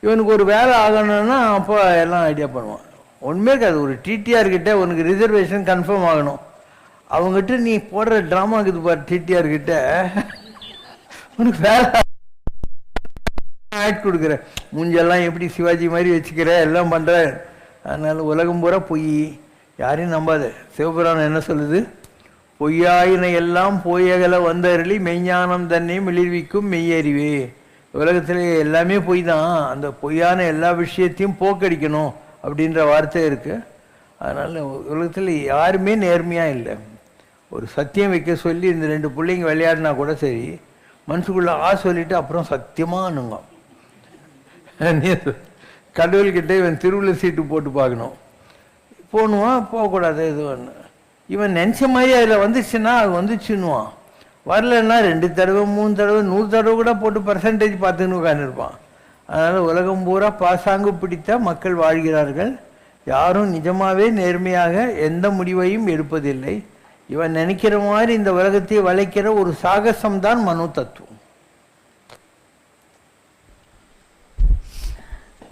இவனுக்கு ஒரு வேலை ஆகணும்னா அப்போ எல்லாம் ஐடியா பண்ணுவான். ஒன்றுமே இருக்காது. ஒரு டிடிஆர்கிட்ட உனக்கு ரிசர்வேஷன் கன்ஃபார்ம் ஆகணும். அவங்ககிட்ட நீ போடுற ட்ராமா இருக்குது பாரு, டிடிஆர்கிட்ட உனக்கு வேலை ஆட் கொடுக்குற, மூஞ்செல்லாம் எப்படி சிவாஜி மாதிரி வச்சுக்கிற, எல்லாம் பண்ணுற. அதனால் உலகம் பூரா பொய், யாரையும் நம்பாத. சிவபுராணம் என்ன சொல்லுது? பொய்யாயின எல்லாம் பொய்யகல வந்தருளி மெய்ஞானம் தன்னை மிளிர்விக்கும் மெய்யறிவே. உலகத்தில் எல்லாமே பொய் தான். அந்த பொய்யான எல்லா விஷயத்தையும் போக்கடிக்கணும் அப்படின்ற வார்த்தை இருக்குது. அதனால் உலகத்தில் யாருமே நேர்மையாக இல்லை. ஒரு சத்தியம் வைக்க சொல்லி இந்த 2 பிள்ளைங்க விளையாடினா கூட சரி, மனசுக்குள்ளே சொல்லிவிட்டு அப்புறம் சத்தியமானுங்க. கடவுள்கிட்ட இவன் திருவிழா சீட்டு போட்டு பார்க்கணும், போகணுவான், போகக்கூடாது. இது ஒன்று இவன் நினச்ச மாதிரி அதில் வந்துச்சுன்னா அது வந்துச்சுன்னுவான். வரலன்னா 2 தடவை 3 தடவை 100 தடவை கூட போட்டு பர்சன்டேஜ் பார்த்துன்னு உட்காந்துருப்பான். அதனால் உலகம் பூரா பாசாங்கு பிடித்த மக்கள் வாழ்கிறார்கள். யாரும் நிஜமாகவே நேர்மையாக எந்த முடிவையும் எடுப்பதில்லை. இவன் நினைக்கிற மாதிரி இந்த உலகத்தை வளைக்கிற ஒரு சாகசம்தான் மனோ தத்துவம்.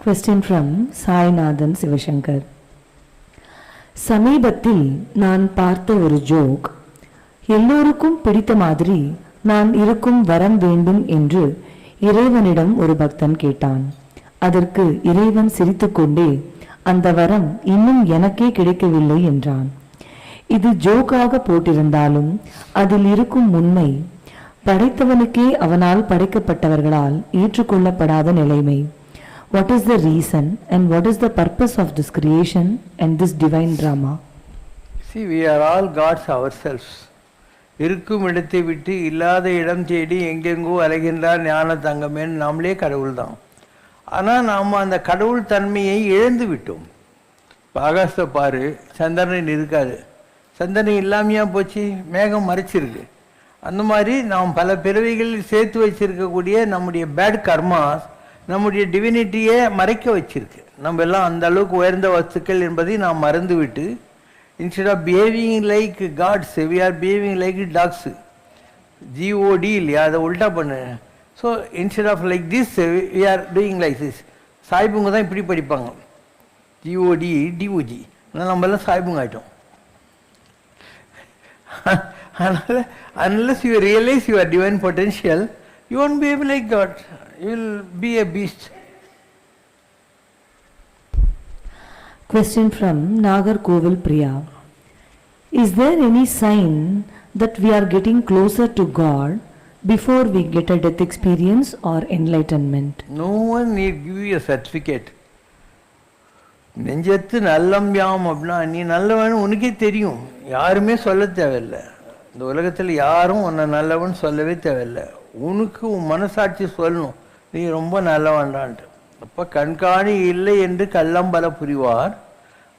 Question from Sainathan Sivasankar. சமீபத்தில் நான் பார்த்த ஒரு ஜோக், எல்லோருக்கும் பிடித்த மாதிரி நான் இருக்கும் வரம் வேண்டும் என்று இறைவனிடம் ஒரு பக்தன் கேட்டான். அதற்கு இறைவன் சிரித்துக்கொண்டே அந்த வரம் இன்னும் எனக்கே கிடைக்கவில்லை என்றான். இது ஜோக்காக போட்டிருந்தாலும் அதில் இருக்கும் உண்மை படைத்தவனுக்கே அவனால் படைக்கப்பட்டவர்களால் ஏற்றுக்கொள்ளப்படாத நிலைமை. What is the reason and what is the purpose of this creation and this divine drama? See, we are all gods ourselves. இருக்கும் இடத்தை விட்டு இல்லாத இடம் தேடி எங்கெங்கோ அலைகின்றார் ஞான தங்கமேன்னு நாமளே கடவுள் தான். ஆனால் நாம் அந்த கடவுள் தன்மையை இழந்து விட்டோம். ஆகாசத்தை பாரு, சந்திரன் இருக்காது. சந்திரன் இல்லாமையா போச்சு, மேகம் மறைச்சிருக்கு. அந்த மாதிரி நாம் பல பிறவிகளில் சேர்த்து வச்சிருக்கக்கூடிய நம்முடைய பேட் கர்மாஸ் நம்முடைய டிவினிட்டியை மறைக்க வச்சிருக்கு. நம்ம எல்லாம் அந்த அளவுக்கு உயர்ந்த வஸ்துக்கள் என்பதை நாம் மறந்துவிட்டு, instead of behaving like gods, we are behaving like dogs. GOD இல்லையா, அதை உல்டா பண்ணு. So instead of like this, we are doing like this. சாய்புங்க தான் இப்படி படிப்பாங்க, GOD DOG. ஆனால் நம்ம எல்லாம் சாய்புங்க ஆகிட்டோம். அதனால் unless you realize your divine potential, you won't behave like God. You will be a beast. Question from Nagarkovil Priya. Is there any sign that we are getting closer to God before we get a death experience or enlightenment? No one need give you a certificate. நெஞ்சத்து நல்லம் யாம் அப்படின்னா நீ நல்லவன் உனக்கே தெரியும். யாருமே சொல்ல தேவையில்லை. இந்த உலகத்தில் யாரும் உன்னை நல்லவன் சொல்லவே தேவையில்லை. உனக்கு உன் மனசாட்சி சொல்லணும் நீ ரொம்ப நல்லவன்டான்ட்டு. அப்போ கண்காணி இல்லை என்று கள்ளம்பல புரிவார்,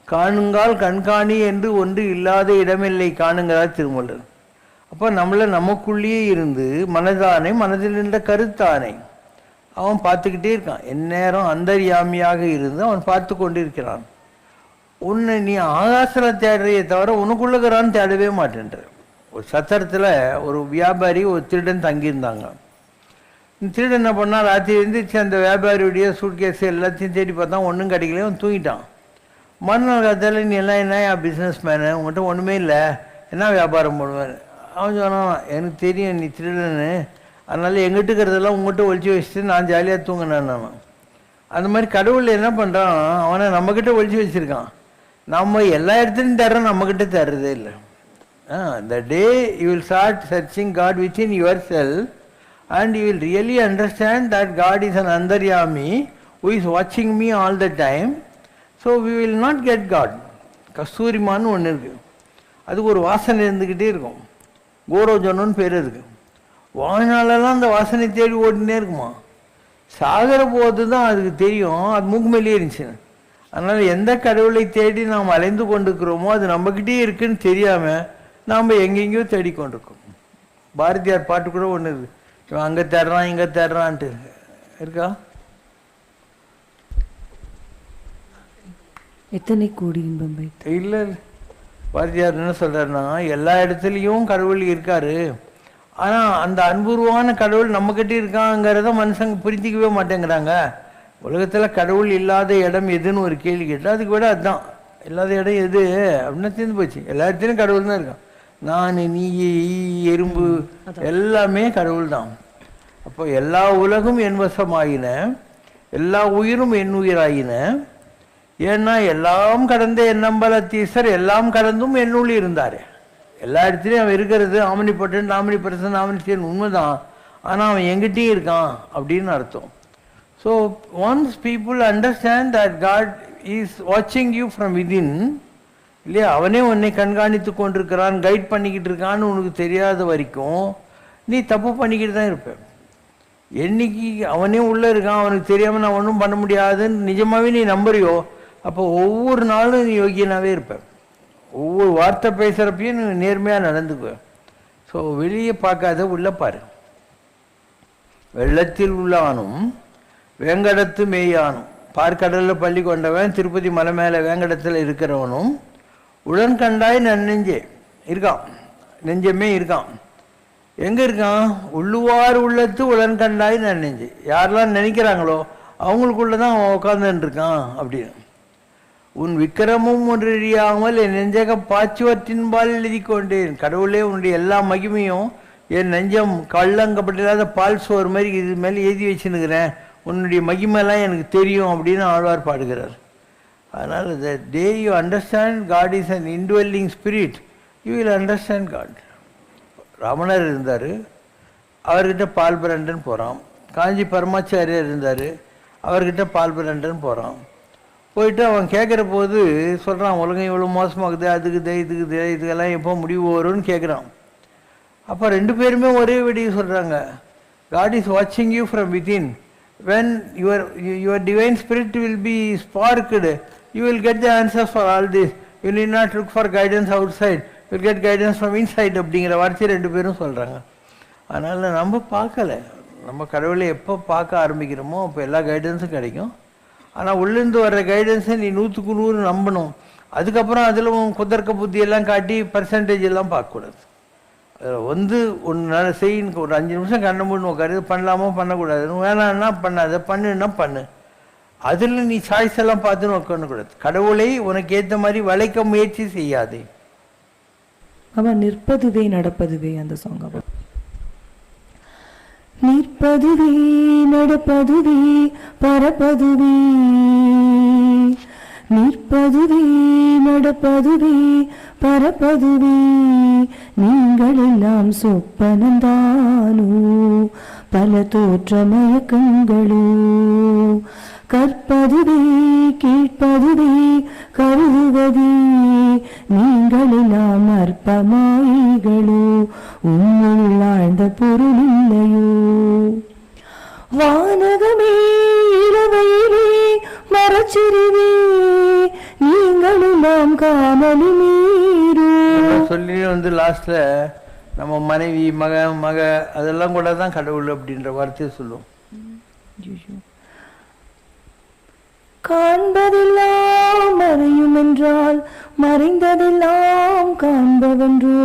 காணுங்கால் கண்காணி என்று ஒன்று இல்லாத இடமில்லை காணுங்கிறார் திருமூலர். அப்போ நம்மளை நமக்குள்ளேயே இருந்து மனதானை மனதில் இருந்த கருத்தானை அவன் பார்த்துக்கிட்டே இருக்கான். எந்நேரம் அந்தர்யாமியாக இருந்து அவன் பார்த்து கொண்டு இருக்கிறான். உன்னை நீ ஆகாசத்தில் தேடுறையே தவிர உனக்குள்ளகிறான்னு தேடவே மாட்டேன்ற. ஒரு சத்திரத்தில் ஒரு வியாபாரி ஒரு திருடன் தங்கியிருந்தாங்க. திருடன் என்ன பண்ணால் ராத்திரி இருந்துச்சு அந்த வியாபாரியுடைய சூட்கேஸ் எல்லாத்தையும் தேடி பார்த்தா ஒன்றும் கிடைக்கல, அவன் தூங்கிட்டான். மறுநாள் காலத்தில் நீ எல்லாம் என்ன பிஸ்னஸ் மேனு, உங்கள்கிட்ட ஒன்றுமே இல்லை, என்ன வியாபாரம் பண்ணுவேன்? அவன் சொன்னான், எனக்கு தெரியும் நீ திருடன்னு, அதனால் எங்கிட்ட இருக்கிறதெல்லாம் உங்கள்கிட்ட ஒழிச்சு வச்சுட்டு நான் ஜாலியாக தூங்கினேன். நான் அந்த மாதிரி கடவுள் என்ன பண்ணுறான், அவனை நம்மக்கிட்ட ஒழிச்சு வச்சுருக்கான். நம்ம எல்லா இடத்துலையும் தர்றோம், நம்மக்கிட்ட தர்றதே இல்லை. The day you will start searching God within yourself and you will really understand that God is an Andaryami who is watching me all the time. So we will not get God. கஸ்தூரிமான்னு ஒன்று இருக்குது, அதுக்கு ஒரு வாசனை இருந்துக்கிட்டே இருக்கும். கோரோஜனம்னு பேர் இருக்கு. வாழ்நாளெல்லாம் அந்த வாசனை தேடி ஓடினே இருக்குமா. சாகர போது தான் அதுக்கு தெரியும் அது மூக்கு மேலேயே இருந்துச்சுன்னு. அதனால் எந்த கடவுளை தேடி நாம் அலைந்து கொண்டிருக்கிறோமோ அது நம்மக்கிட்டே இருக்குன்னு தெரியாமல் நாம் எங்கெங்கேயோ தேடிக்கொண்டிருக்கோம். பாரதியார் பாட்டு கூட ஒன்று இருக்குது, இவன் அங்கே தேடுறான் இங்கே தேடுறான்ட்டு இருக்கா? எத்தனை கோடி இன்பம் வைத்து இல்லை, பாரதியார் என்ன சொல்கிறாருன்னா, எல்லா இடத்துலையும் கடவுள் இருக்காரு, ஆனால் அந்த அன்புருவான கடவுள் நம்மக்கிட்ட இருக்காங்கிறத மனுஷங்க புரிஞ்சிக்கவே மாட்டேங்கிறாங்க. உலகத்தில் கடவுள் இல்லாத இடம் எதுன்னு ஒரு கேள்வி கேட்டால் அதுக்கு விட அதுதான், இல்லாத இடம் எது அப்படின்னா தீர்ந்து போச்சு. எல்லா இடத்துலையும் கடவுள் தான் இருக்கான். நான், நீ, எறும்பு எல்லாமே கடவுள் தான். அப்போ எல்லா உலகும் என் வசமாயின, எல்லா உயிரும் என் உயிராயின. ஏன்னா எல்லாம் கடந்த என்னம்பலத்தீசர் எல்லாம் கடந்தும் என்னுள் இருந்தார். எல்லா இடத்துலையும் அவன் இருக்கிறது omnipotent omnipresent omniscient உண்மைதான், ஆனால் அவன் எங்கிட்டையும் இருக்கான் அப்படின்னு அர்த்தம். So once people understand that God is வாட்சிங் யூ ஃப்ரம் விதின், இல்லையா, அவனே உன்னை கண்காணித்து கொண்டிருக்கிறான், கைட் பண்ணிக்கிட்டு இருக்கான்னு உனக்கு தெரியாத வரைக்கும் நீ தப்பு பண்ணிக்கிட்டு தான் இருப்ப. என்னைக்கு அவனே உள்ளே இருக்கான், அவனுக்கு தெரியாமல் நான் ஒன்றும் பண்ண முடியாதுன்னு நிஜமாகவே நீ நம்புறியோ, அப்போ ஒவ்வொரு நாளும் நீ யோகியனாகவே இருப்ப. ஒவ்வொரு வார்த்தை பேசுகிறப்பையும் நீ நேர்மையாக நடந்துக்குவ. ஸோ வெளியே பார்க்காத உள்ள பாரு. வெள்ளத்தில் உள்ளானும் வேங்கடத்து மேயானும், பார்க்கடலில் பள்ளி கொண்டவன் திருப்பதி மலை மேலே வேங்கடத்தில் இருக்கிறவனும் உடன் கண்டாய் நன்னெஞ்சே இருக்கான், நெஞ்சமே இருக்கான். எங்கே இருக்கான்? உள்ளுவார் உள்ளத்து உடன் கண்டாய் நன்னெஞ்சு. யாரெல்லாம் நினைக்கிறாங்களோ அவங்களுக்குள்ள தான் அவன் உட்காந்துட்டு இருக்கான் அப்படின்னு. உன் விக்கிரமும் ஒன்றியாமல் என் நெஞ்சக பாச்சுவற்றின்பால் எழுதி கொண்டேன். கடவுளே, உன்னுடைய எல்லா மகிமையும் என் நெஞ்சம் கள்ளங்கப்பட்டில்லாத பால் சோறு மாதிரி இது மேலே எழுதி வச்சுன்னுக்கிறேன், உன்னுடைய மகிமைலாம் எனக்கு தெரியும் அப்படின்னு ஆழ்வார் பாடுகிறார். அதனால் the day you understand God is an indwelling spirit, you will understand God. ராமணர் இருந்தார், அவர்கிட்ட பால் பிரண்டன் போகிறான். காஞ்சி பரமாச்சாரியர் இருந்தார், அவர்கிட்ட பால் பிரண்டன் போகிறான். போயிட்டு அவன் கேட்குற போது சொல்கிறான், உலகம் இவ்வளோ மோசமாகுது, அதுக்குது இதுக்குது, இதுக்கெல்லாம் எப்போ முடிவு வரும்னு கேட்குறான். அப்போ ரெண்டு பேருமே ஒரே விடிய சொல்கிறாங்க, God is watching you from within. When your divine spirit will be sparked, you will get the answers for all this. You need not look for guidance outside, you will get guidance from inside அப்படிங்கிற வார்த்தையை ரெண்டு பேரும் சொல்கிறாங்க. அதனால் நம்ம பார்க்கலை, நம்ம கடவுளை எப்போ பார்க்க ஆரம்பிக்கிறோமோ அப்போ எல்லா கைடன்ஸும் கிடைக்கும். ஆனால் உள்ளேருந்து வர்ற கைடன்ஸை நீ 100க்கு 100 நம்பணும். அதுக்கப்புறம் அதில் குதர்க்க புத்தியெல்லாம் காட்டி பர்சன்டேஜ் எல்லாம் பார்க்கக்கூடாது. வந்து ஒன்று செய்யணும், ஒரு 5 நிமிஷம் கண்ண மூணு உட்காரு, பண்ணலாமோ பண்ணக்கூடாது, வேணான்னா பண்ணாத, பண்ணுன்னா பண்ணு. அதில் நீ சாய்ஸ் எல்லாம் பார்த்துன்னு உட்காந்துக்கூடாது. கடவுளை உனக்கு ஏற்ற மாதிரி வளைக்க முயற்சி செய்யாதே. அவன் நிற்பதுவே நடப்பதுவே அந்த சாங். அவன் நிற்பதுவே நடப்பதுவே பரப்பதுவே, நிற்பதுவே நடப்பதுவே பரப்பதுவே, நீங்கள் எல்லாம் சொப்பனந்தானோ பல தோற்ற மயக்கங்களோ, கற்பதுவே கேட்பதுவே கருதுவதே, நீங்கள் எல்லாம் அற்பமாயிகளோ உன்னுள் ஆழ்ந்த பொருள் இல்லையோ. வானகமே இளவையிலே மரச்சிறிவே, நீங்கள் எல்லாம் காணலி மீறு சொல்லி வந்து லாஸ்ட்ல நம்ம மனைவி மக அதெல்லாம் கூட தான் கடவுள் அப்படின்ற வார்த்தையை சொல்லுவோம். காண்பதெல்லாம் மறையும் என்றால் மறைந்ததெல்லாம் காண்பவன்றோ,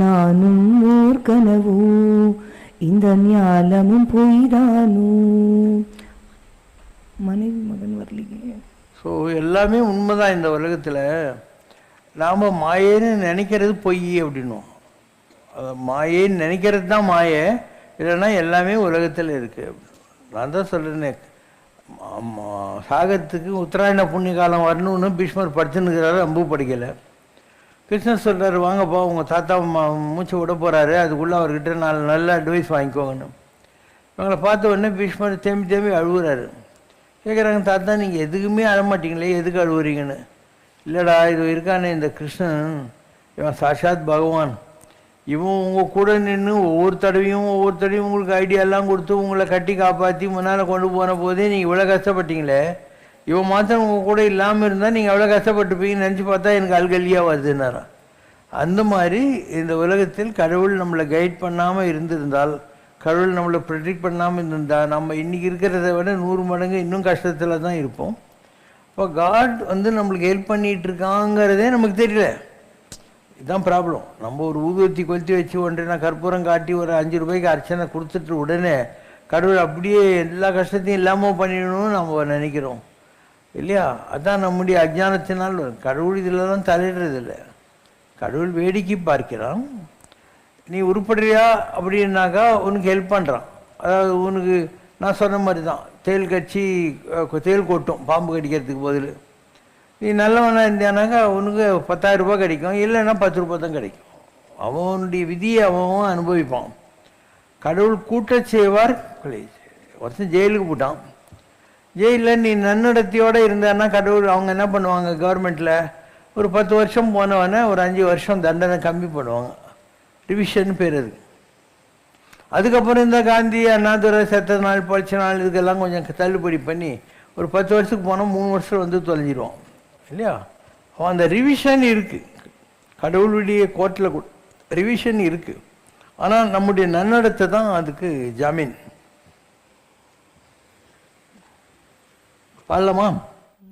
நானும் ஓர் கனவோ இந்த ஞாலமும் பொய்தானோ. மனைவி மகன் வரலையே. ஸோ எல்லாமே உண்மைதான். இந்த உலகத்தில் நாம் மாயேன்னு நினைக்கிறது பொய் அப்படின்னும். மாயேன்னு நினைக்கிறது தான் மாயை, இல்லைன்னா எல்லாமே உலகத்தில் இருக்குது. நான் தான் சொல்கிறேன்னே, சாகத்துக்கு உத்தராயண புண்ணிய காலம் வரணும்னு பீஷ்மர் படிச்சுன்னுக்கிறாரு, அம்பு படிக்கலை. கிருஷ்ணர் சொல்கிறாரு, வாங்கப்பா உங்கள் தாத்தா மூச்சு விட போகிறாரு, அதுக்குள்ளே அவர்கிட்ட நல்ல அட்வைஸ் வாங்கிக்கோங்கன்னு. இவங்களை பார்த்த உடனே பீஷ்மர் தேம்பி தேம்பி அழுகுறாரு. கேட்குறாங்க, தாத்தா நீங்கள் எதுக்குமே அழமாட்டீங்களே, எதுக்கு அழுவுறீங்கன்னு. இல்லைடா, இது இருக்கானே இந்த கிருஷ்ணன், இவன் சாட்சாத் பகவான், இவன் உங்கள் கூட நின்று ஒவ்வொரு தடவையும் உங்களுக்கு ஐடியாலாம் கொடுத்து உங்களை கட்டி காப்பாற்றி முன்னால் கொண்டு போன போதே நீங்கள் இவ்வளோ கஷ்டப்பட்டீங்களே, இவன் மாத்திரம் உங்கள் கூட இல்லாமல் இருந்தால் நீங்கள் எவ்வளோ கஷ்டப்பட்டுப்பீங்கன்னு நினச்சி பார்த்தா எனக்கு அல்கல்லியாக வருதுன்னாரான். அந்த மாதிரி இந்த உலகத்தில் கடவுள் நம்மளை கைட் பண்ணாமல் இருந்திருந்தால், கடவுள் நம்மளை ப்ரெடிக்ட் பண்ணாமல் இருந்திருந்தால், நம்ம இன்றைக்கி இருக்கிறத விட 100 மடங்கு இன்னும் கஷ்டத்தில் தான் இருப்போம். இப்போ காட் நம்மளுக்கு ஹெல்ப் பண்ணிகிட்டு இருக்காங்கிறதே நமக்கு தெரியல. இதுதான் ப்ராப்ளம். நம்ம ஒரு ஊதுவத்தி கொளுத்தி வச்சு ஒன்றரை கற்பூரம் காட்டி ஒரு 5 ரூபாய்க்கு அர்ச்சனை கொடுத்துட்டு உடனே கடவுள் அப்படியே எல்லா கஷ்டத்தையும் இல்லாமல் பண்ணிடணும்னு நம்ம நினைக்கிறோம் இல்லையா? அதுதான் நம்முடைய அஜ்ஞானத்தினால். கடவுள் இதில் தான் தலையிடுறதில்லை. கடவுள் வேடிக்கை பார்க்கிறான். நீ உருப்படுறியா அப்படின்னாக்கா உனக்கு ஹெல்ப் பண்ணுறான். அதாவது உனக்கு நான் சொன்ன மாதிரி தான், தேல் கட்சி தேல் கொட்டும் பாம்பு கடிக்கிறதுக்கு பதில். நீ நல்லவனாக இருந்தானாக்கா உனக்கு 10,000 ரூபாய் கிடைக்கும், இல்லைன்னா 10 ரூபாய் தான் கிடைக்கும். அவனுடைய விதியை அவன் அனுபவிப்பான். கடவுள் கூட்ட செய்வார். ஒருத்தன் ஜெயிலுக்கு போட்டான். ஜெயிலில் நீ நன்னடத்தையோடு இருந்தான்னா கடவுள் அவங்க என்ன பண்ணுவாங்க, கவர்மெண்ட்டில் ஒரு 10 வருஷம் போனவனே ஒரு 5 வருஷம் தண்டனை கம்மி பண்ணுவாங்க. ரிவிஷன் பேர் அது. அதுக்கப்புறம் இந்த காந்தி அண்ணாதுரை செத்த நாள் பழிச்ச நாள் இதுக்கெல்லாம் கொஞ்சம் தள்ளுபடி பண்ணி ஒரு 10 வருஷத்துக்கு போனால் 3 வருஷம் வந்து தொலைஞ்சிருவான் இல்லையா? அந்த ரிவிஷன் இருக்குது. கடவுளுடைய கோர்ட்டில் ரிவிஷன் இருக்குது. ஆனால் நம்முடைய நன்னடத்தை தான் அதுக்கு ஜாமீன். பாடலாமா?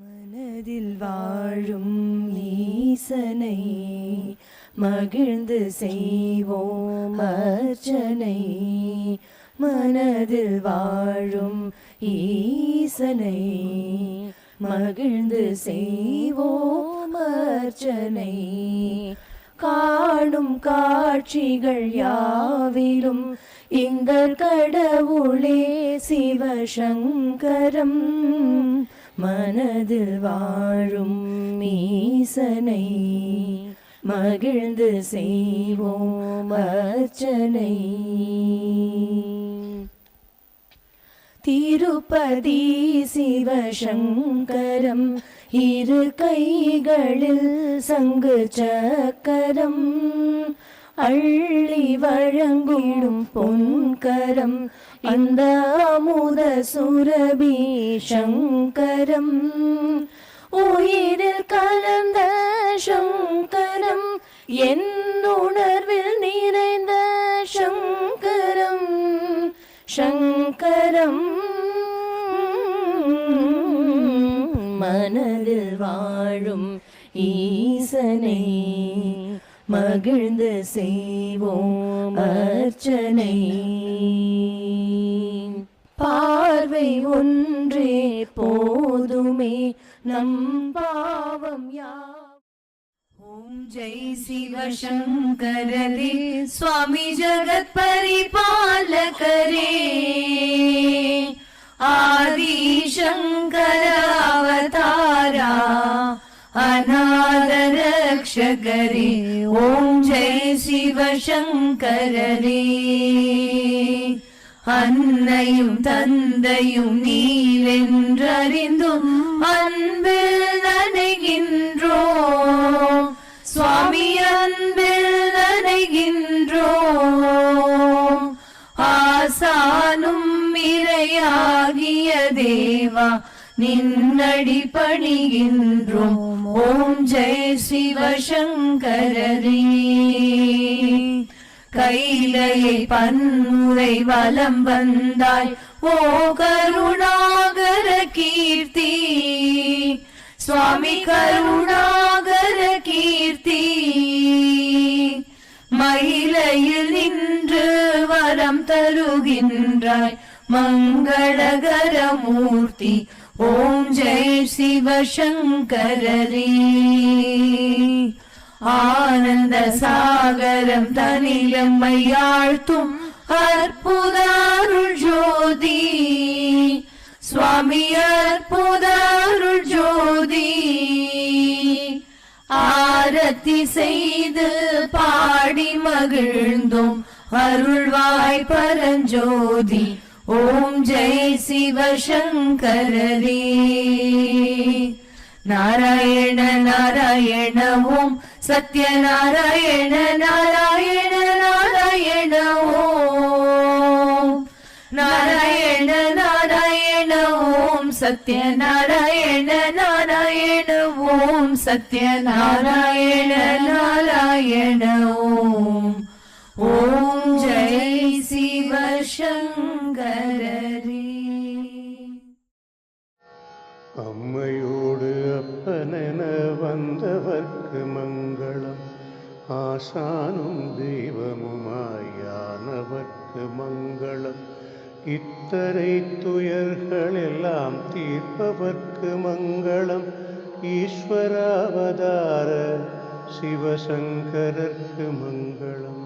மனதில் வாழும் ஈசனை மகிழ்ந்து செய்வோம் அர்ச்சனை. மனதில் வாழும் ஈசனை மகிழ்ந்து செய்வோம் அர்ச்சனை. காணும் காட்சிகள் யாவிலும் எங்கள் கடவுளே சிவசங்கரம். மனதில் வாழும் ஈசனை மகிழ்ந்து செய்வோம் அர்ச்சனை. திருப்பதி சிவசங்கரம் இரு கைகளில் சங்கு சக்கரம் அள்ளி வழங்கிடும் பொன்கரம் அந்த அமுத சுரபி சங்கரம். உயிரில் கலந்த சங்கரம் என் உணர்வில் நிறைந்த சங்கரம். சங்கரம் மனதில் வாழும் ஈசனை மகிழ்ந்து செய்வோம் அர்ச்சனை. பார்வை ஒன்றே போதுமே நம் பாவம் ஓம் ஜெய் சிவசங்கரே சுவாமி ஜகத் பரிபாலகரே. ஆதி சங்கர அவதாரா அநாத ரக்ஷகரே. ஓம் ஜெய் சிவசங்கரே. அன்னையும் தந்தையும் நீவென்றறிந்தும் அன்பில் நனைகின்றோம் சுவாமி, அன்பில் நனைகின்றோம். ஆசானும் இறையாகிய தேவா நின்னடி பணிகின்றோம். ஓம் ஜெய் சிவசங்கரே. கைலையை பன்முறை வலம் வந்தாய் ஓ கருணாகர கீர்த்தி சுவாமி, கருணாகர கீர்த்தி. மயிலையில் நின்று வரம் தருகின்றாய் மங்களகர மூர்த்தி. ஓம் ஜெய் சிவசங்கரே. ஆனந்த சாகரம் தனிலம்மை ஆழ்த்தும் அற்புத அருள் ஜோதி சுவாமி, அற்புத அருள் ஜோதி. ஆரத்தி செய்து பாடி மகிழ்ந்தோம் அருள்வாய் பரஞ்சோதி. ஓம் ஜெய் சிவசங்கரே. நாராயண நாராயண ஓம் சத்யநாராயண நாராயண நாராயண ஓம். நாராயண நாராயண ஓம் சத்யநாராயண நாராயண ஓம் சத்யநாராயண நாராயண ஓம். ஓம் ஜெய் சிவசங்கரரே. அம்மையோடு அப்பனென வந்தவர்க்கு மங்களம், ஆசானும் தெய்வமுமாயானவர்க்கு மங்களம், இத்தனை துயர்கள் எல்லாம் தீர்ப்பவர்க்கு மங்களம், ஈஸ்வராவதார சிவசங்கரர்க்கு மங்களம்.